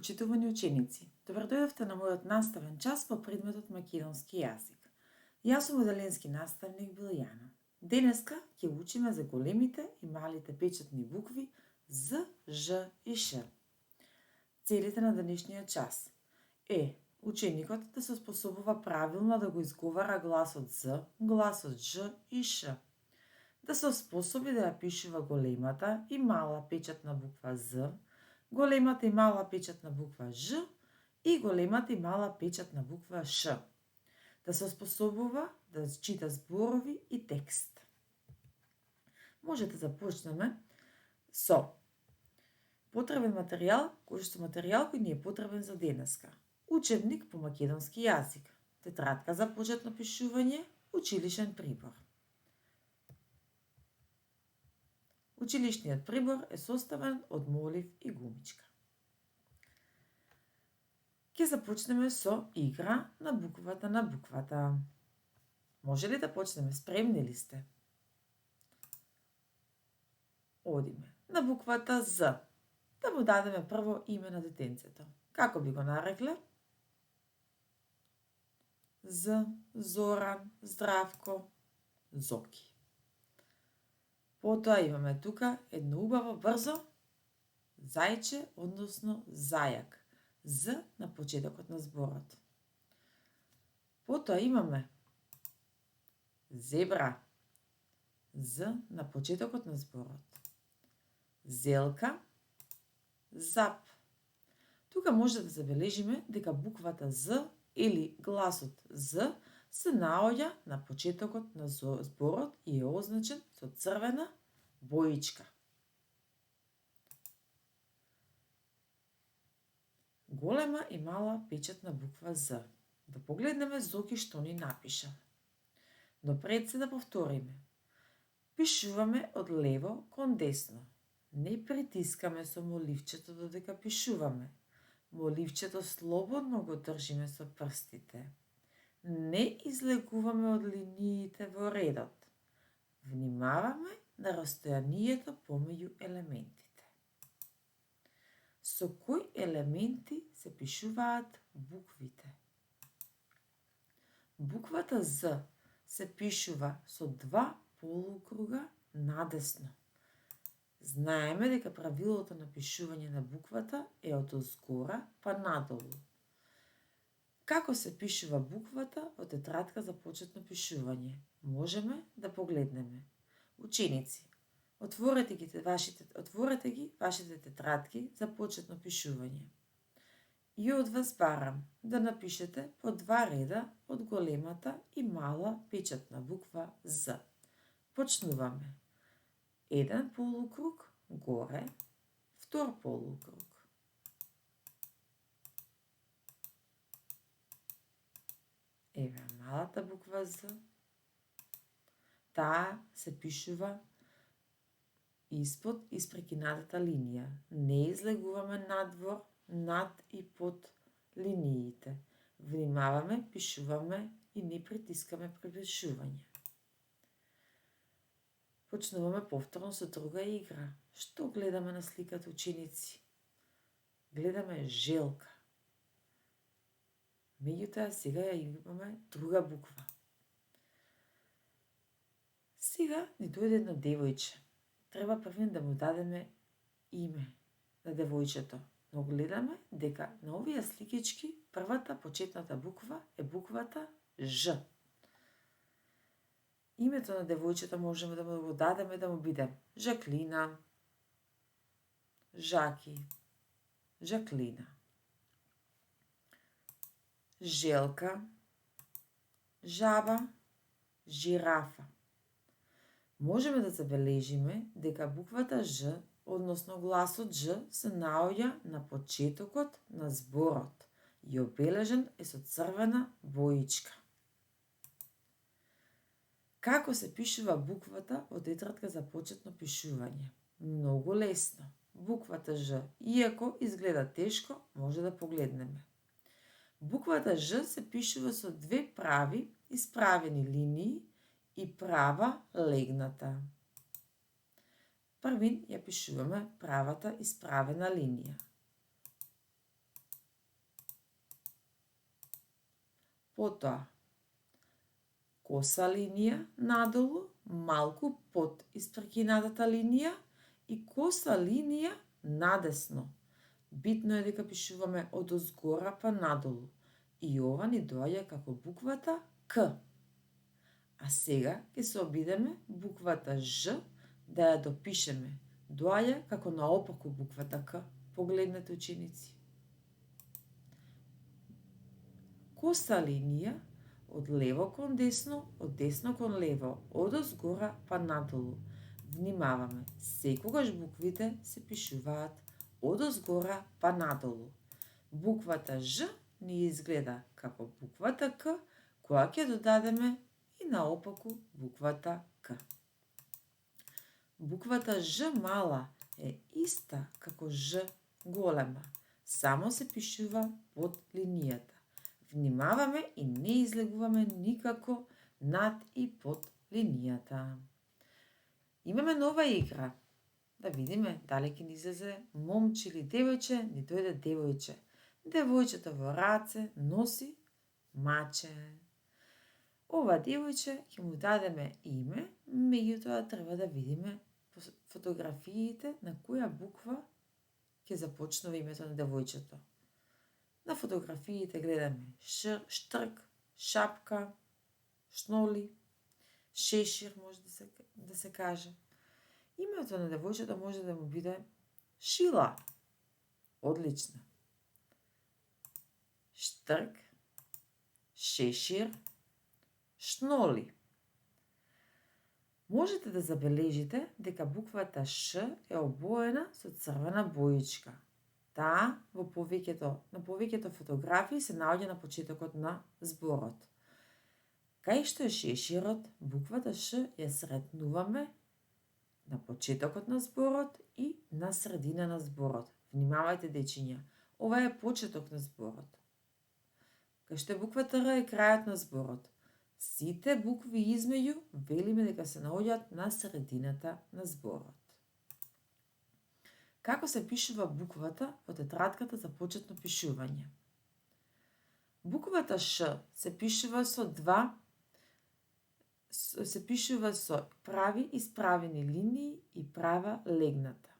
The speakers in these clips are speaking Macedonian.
Почитувани ученици, добро дојдовте на мојот наставен час по предметот македонски јазик. Јас сум оделенски наставник Билјана. Денеска ќе учиме за големите и малите печатни букви З, Ж и Ш. Целите на денешниот час е ученикот да се способува правилно да го изговара гласот З, гласот Ж и Ш. Да се способи да ја пишува големата и мала печатна буква З, големата и мала печатна буква Ж и големата и мала печатна буква Ш. Да се способува да чита зборови и текст. Може да започнеме со потребен материјал, кој ни е потребен за денеска. Учебник по македонски јазик, тетрадка за почетно пишување, училишен прибор. Училишниот прибор е составен од молив и гумичка. Ќе започнеме со игра на буквата. Може ли да почнеме? Спремни ли сте? Одиме на буквата З. Да му дадеме прво име на детенцето. Како би го нарекле? З, Зоран, Здравко, Зоки. Потоа имаме тука едно убаво брзо зајче, односно зајак. З на почетокот на зборот. Потоа имаме зебра. З на почетокот на зборот. Зелка, зап. Тука може да забележиме дека буквата З или гласот З се наоѓа на почетокот на зборот и е означен со црвена боичка. Голема и мала печатна буква З. Да погледнеме Зоки што ни напиша. Но пред се да повториме. Пишуваме од лево кон десно. Не притискаме со моливчето додека пишуваме. Моливчето слободно го држиме со прстите. Не излегуваме од линиите во редот. Внимаваме на растојанието помеѓу елементите. Со кои елементи се пишуваат буквите? Буквата З се пишува со два полукруга надесно. Знаеме дека правилото на пишување на буквата е од озгора па надолу. Како се пишува буквата од тетрадка за почетно пишување? Можеме да погледнеме. Ученици, отворете ги вашите тетрадки за почетно пишување. И од вас барам да напишете по два реда од големата и мала печатна буква З. Почнуваме. Еден полукруг горе, втор полукруг. Еве малата буква З. Таа се пишува испод испрекинатата линија. Не излегуваме надвор, над и под линиите. Внимаваме, пишуваме и не притискаме при пишување. Почнуваме повторно со друга игра. Што гледаме на сликата, ученици? Гледаме желка. Меѓутоа сега ја имаме друга буква. Сега ни дојде едно девојче. Треба првен да му дадеме име на девојчето. Но гледаме дека на овие сликички првата почетната буква е буквата Ж. Името на девојчето можеме да му го дадеме да му биде Жаклина, Жаки, Жаклина, Желка, Жаба, Жирафа. Можеме да забележиме дека буквата Ж, односно гласот Ж, се наоѓа на почетокот на зборот и обележен е со црвена боичка. Како се пишува буквата од тетрадка за почетно пишување? Многу лесно. Буквата Ж, иако изгледа тешко, може да погледнеме. Буквата Ж се пишува со две прави исправени линии и права легната. Првин ја пишуваме правата исправена линија. Потоа, коса линија надолу, малку под испрекинатата линија и коса линија надесно. Битно е дека пишуваме од озгора па надолу. И ова ни доаѓа како буквата К. А сега ќе се обидеме буквата Ж да ја допишеме. Доаѓа како наопаку буквата К. Погледнете, ученици. Коса линија од лево кон десно, од десно кон лево, од озгора па надолу. Внимаваме, секогаш буквите се пишуваат од озгора па надолу. Буквата Ж ни изгледа како буквата К, која ќе додадеме и наопаку буквата К. Буквата Ж мала е иста како Ж голема, само се пишува под линијата. Внимаваме и не излегуваме никако над и под линијата. Имаме нова игра. Да видиме дали ќе ни излезе момче или девојче, ни дојде девојче. Девојчето во раце носи маче. Ова девојче ќе му дадеме име, меѓутоа треба да видиме фотографиите на која буква ќе започнува името на девојчето. На фотографиите гледаме штрк, шапка, шноли, шешир може да се каже. Името на девојчето може да му биде Шила. Одлично. Штрк, шешир, шноли. Можете да забележите дека буквата Ш е обоена со црвена боичка. Таа на повеќето фотографии се наоѓа на почетокот на зборот. Кај што е шеширот, буквата Ш ја сретнуваме на почетокот на зборот и на средина на зборот. Внимавајте, дечиња, ова е почеток на зборот. Кај што е буквата Р е крајот на зборот. Сите букви измеѓу велиме дека се наоѓаат на средината на зборот. Како се пишува буквата во тетрадката за почетно пишување? Буквата Ш се пишува со прави исправени линии и права легната.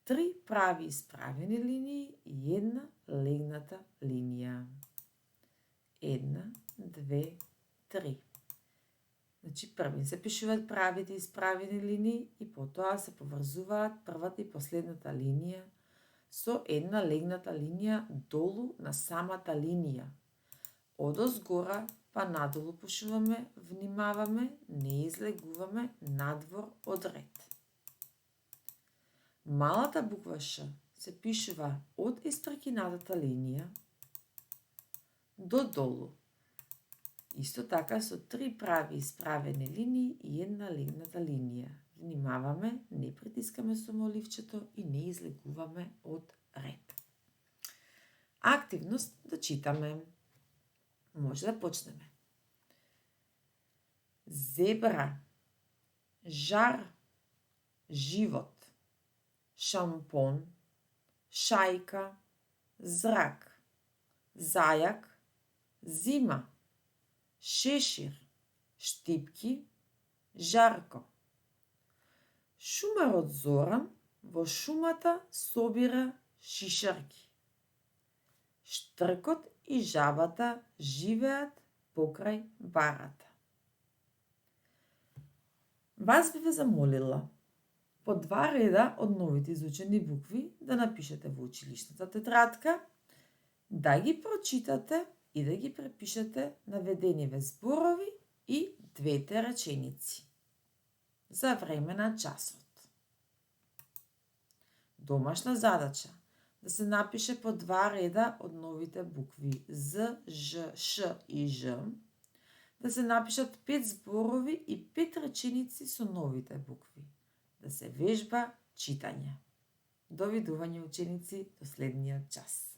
3 прави исправени линии и една легната линија. 1, 2, 3. Значи, први се пишуваат правите исправени линии и потоа се поврзуваат првата и последната линија со една легната линија долу на самата линија. Од озгора па надолу пишуваме, внимаваме, не излегуваме надвор од ред. Малата буква Ш се пишува од испрекинатата линија до долу. Исто така со 3 прави исправени линии и една легната линија. Внимаваме, не притискаме со моливчето и не излегуваме од ред. Активност да читаме. Може да почнеме. Зебра, жар, живот, шампон, шајка, зрак, зајак, зима, шешир, штипки, жарко. Шумарот Зоран во шумата собира шишарки. Штркот и жабата живеат покрај барата. Вас би ве замолила по 2 реда од новите изучени букви да напишете во училишната тетрадка, да ги прочитате и да ги препишете наведениве зборови и 2 реченици за време на часот. Домашна задача да се напише по 2 реда од новите букви З, Ж, Ш и Ж, да се напишат 5 зборови и 5 реченици со новите букви, да се вежба читање. До видување, ученици, до следниот час.